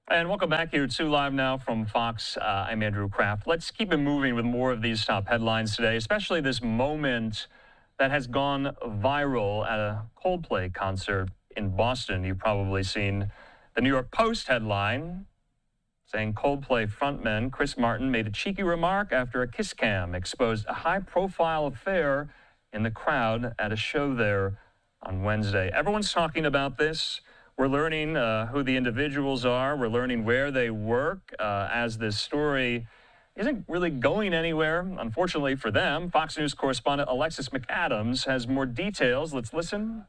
And welcome back here to Live Now from Fox. I'm Andrew Kraft. Let's keep it moving with more of these top headlines today, especially this moment that has gone viral at a Coldplay concert in Boston. You've probably seen the New York Post headline saying Coldplay frontman Chris Martin made a cheeky remark after a kiss cam exposed a high-profile affair in the crowd at a show there on Wednesday. Everyone's talking about this. We're learning who the individuals are. We're learning where they work as this story isn't really going anywhere, unfortunately for them. Fox News correspondent Alexis McAdams has more details. Let's listen.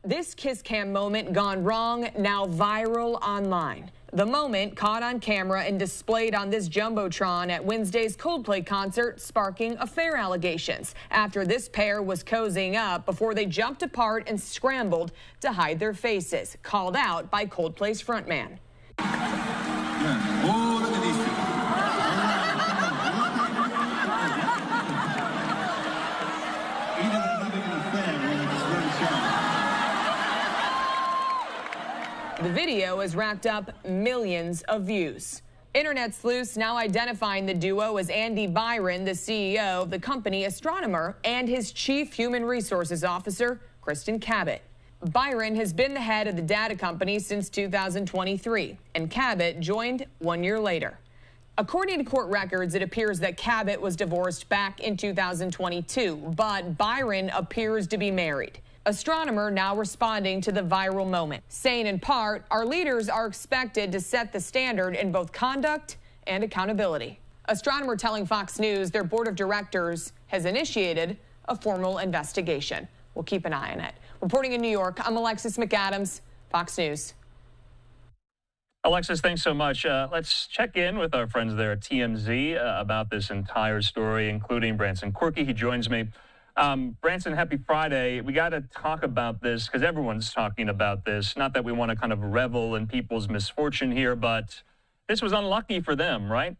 This kiss cam moment gone wrong, now viral online. The moment caught on camera and displayed on this jumbotron at Wednesday's Coldplay concert, sparking affair allegations after this pair was cozying up before they jumped apart and scrambled to hide their faces, called out by Coldplay's frontman. The video has racked up millions of views. Internet sleuths now identifying the duo as Andy Byron, the CEO of the company Astronomer, and his chief human resources officer, Kristin Cabot. Byron has been the head of the data company since 2023, and Cabot joined 1 year later. According to court records, it appears that Cabot was divorced back in 2022, but Byron appears to be married. Astronomer now responding to the viral moment, saying in part, our leaders are expected to set the standard in both conduct and accountability. Astronomer telling Fox News their board of directors has initiated a formal investigation. We'll keep an eye on it. Reporting in New York, I'm Alexis McAdams, Fox News. Alexis, thanks so much. Let's check in with our friends there at TMZ about this entire story, including Branson Quirke. He joins me. Branson, happy Friday. We got to talk about this because everyone's talking about this. Not that we want to kind of revel in people's misfortune here, but this was unlucky for them, right?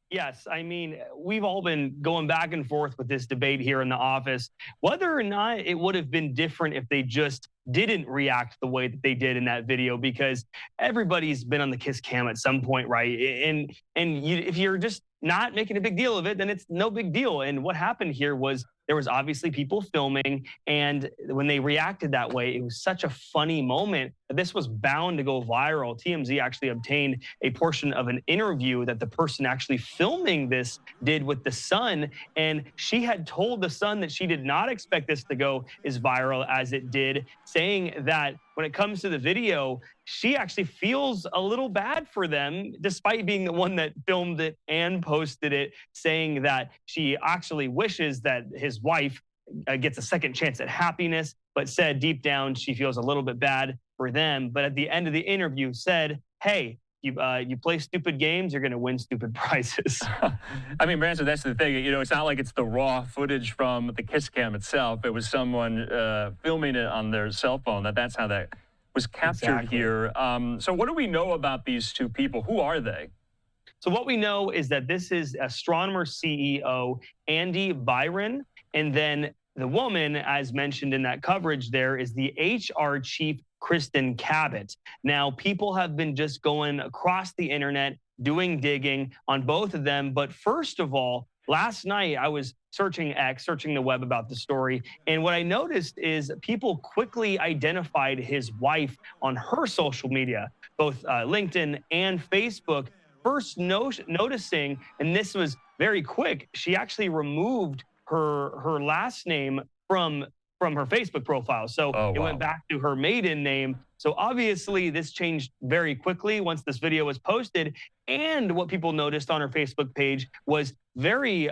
Yes, I mean, we've all been going back and forth with this debate here in the office, whether or not it would have been different if they just didn't react the way that they did in that video, because everybody's been on the kiss cam at some point, right? If you're just not making a big deal of it, then it's no big deal. And what happened here was there was obviously people filming, and when they reacted that way, it was such a funny moment that this was bound to go viral. TMZ actually obtained a portion of an interview that the person actually filming this did with the Sun, and she had told the Sun that she did not expect this to go as viral as it did, saying that when it comes to the video, she actually feels a little bad for them, despite being the one that filmed it and posted it, saying that she actually wishes that his wife gets a second chance at happiness, but said deep down she feels a little bit bad for them. But at the end of the interview said, hey, you play stupid games, you're going to win stupid prizes. I mean, Branson, that's the thing. You know, it's not like it's the raw footage from the kiss cam itself. It was someone filming it on their cell phone. That's how that was captured here. So what do we know about these two people? Who are they? So what we know is that this is Astronomer CEO Andy Byron, and then the woman, as mentioned in that coverage there, is the HR chief, Kristin Cabot. Now, people have been just going across the internet, doing digging on both of them. But first of all, last night I was searching the web about the story, and what I noticed is people quickly identified his wife on her social media, both LinkedIn and Facebook. First noticing, and this was very quick, she actually removed her last name from her Facebook profile. So it went back to her maiden name. So obviously this changed very quickly once this video was posted. And what people noticed on her Facebook page was very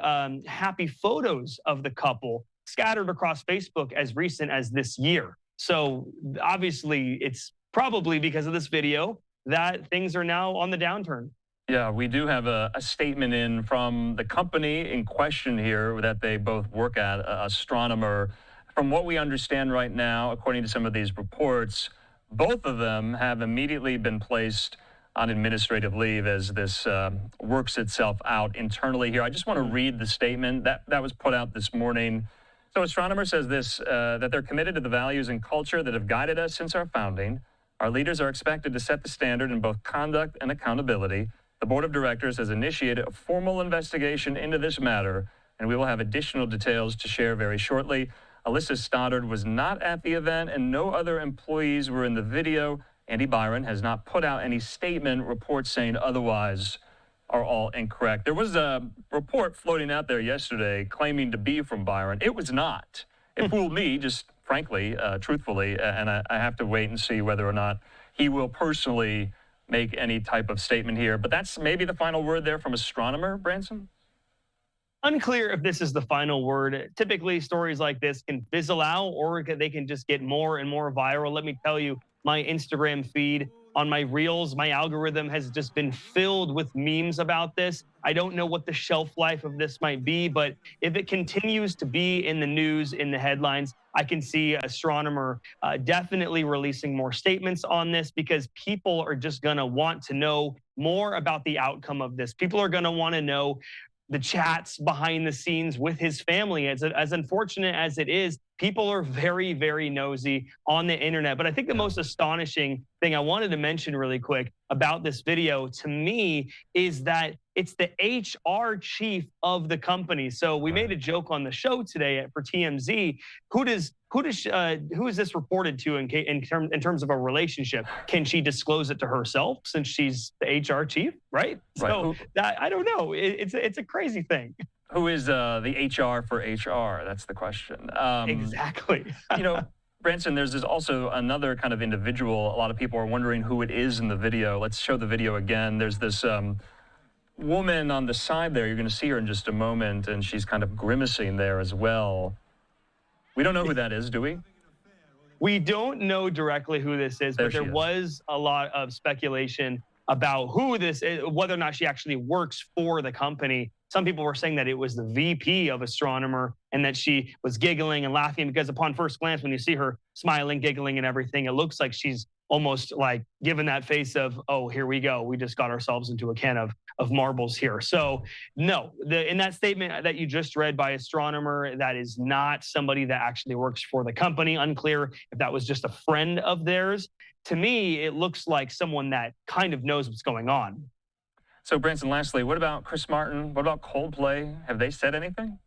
happy photos of the couple scattered across Facebook as recent as this year. So obviously it's probably because of this video that things are now on the downturn. Yeah, we do have a statement in from the company in question here that they both work at, Astronomer. From what we understand right now, according to some of these reports, both of them have immediately been placed on administrative leave as this works itself out internally here. I just want to read the statement that was put out this morning. So Astronomer says this, that they're committed to the values and culture that have guided us since our founding. Our leaders are expected to set the standard in both conduct and accountability. The board of directors has initiated a formal investigation into this matter, and we will have additional details to share very shortly. Alyssa Stoddard was not at the event, and no other employees were in the video. Andy Byron has not put out any statement. Reports saying otherwise are all incorrect. There was a report floating out there yesterday claiming to be from Byron. It was not. It fooled me, just frankly, truthfully, and I have to wait and see whether or not he will personally make any type of statement here. But that's maybe the final word there from Astronomer, Branson? Unclear if this is the final word. Typically, stories like this can fizzle out or they can just get more and more viral. Let me tell you, my Instagram feed on my reels, my algorithm has just been filled with memes about this. I don't know what the shelf life of this might be, but if it continues to be in the news, in the headlines, I can see Astronomer definitely releasing more statements on this, because people are just going to want to know more about the outcome of this. People are going to want to know the chats behind the scenes with his family. As unfortunate as it is, people are very, very nosy on the internet. But I think the most astonishing thing I wanted to mention really quick about this video, to me, is that it's the HR chief of the company. So we made a joke on the show today for TMZ. Who is this reported to in terms of a relationship? Can she disclose it to herself since she's the HR chief, right? So I don't know. It's a crazy thing. Who is the HR for HR? That's the question. Exactly. You know, Branson, there's also another kind of individual. A lot of people are wondering who it is in the video. Let's show the video again. There's this woman on the side there. You're going to see her in just a moment, and she's kind of grimacing there as well. We don't know who that is, do we? We don't know directly who this is, but there was a lot of speculation about who this is, whether or not she actually works for the company. Some people were saying that it was the VP of Astronomer and that she was giggling and laughing, because upon first glance, when you see her smiling, giggling and everything, it looks like she's almost like given that face of, oh, here we go. We just got ourselves into a can of marbles here. So no, in that statement that you just read by Astronomer, that is not somebody that actually works for the company. Unclear if that was just a friend of theirs. To me, it looks like someone that kind of knows what's going on. So, Branson, lastly, what about Chris Martin? What about Coldplay? Have they said anything?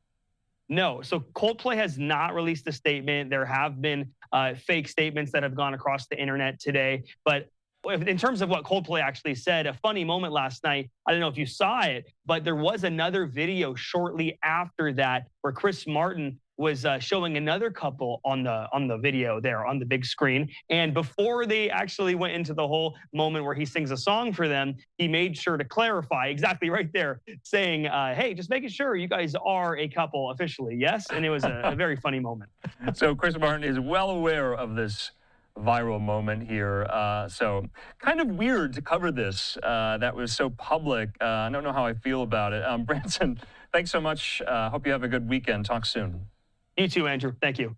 No. So Coldplay has not released a statement. There have been fake statements that have gone across the internet today. But in terms of what Coldplay actually said, a funny moment last night, I don't know if you saw it, but there was another video shortly after that where Chris Martin was showing another couple on the video there on the big screen. And before they actually went into the whole moment where he sings a song for them, he made sure to clarify exactly right there, saying, hey, just making sure you guys are a couple officially, yes? And it was a very funny moment. So Chris Martin is well aware of this viral moment here. So kind of weird to cover this. That was so public. I don't know how I feel about it. Branson, thanks so much. Hope you have a good weekend. Talk soon. You too, Andrew. Thank you.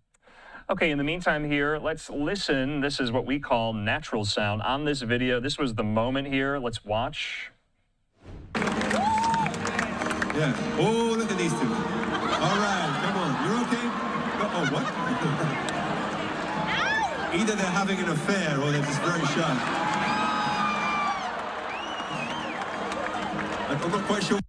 Okay, in the meantime here, let's listen. This is what we call natural sound on this video. This was the moment here. Let's watch. Yeah. Oh, look at these two. All right, come on. You're okay? Oh, what? Either they're having an affair or they're just very shy. I'm not quite sure.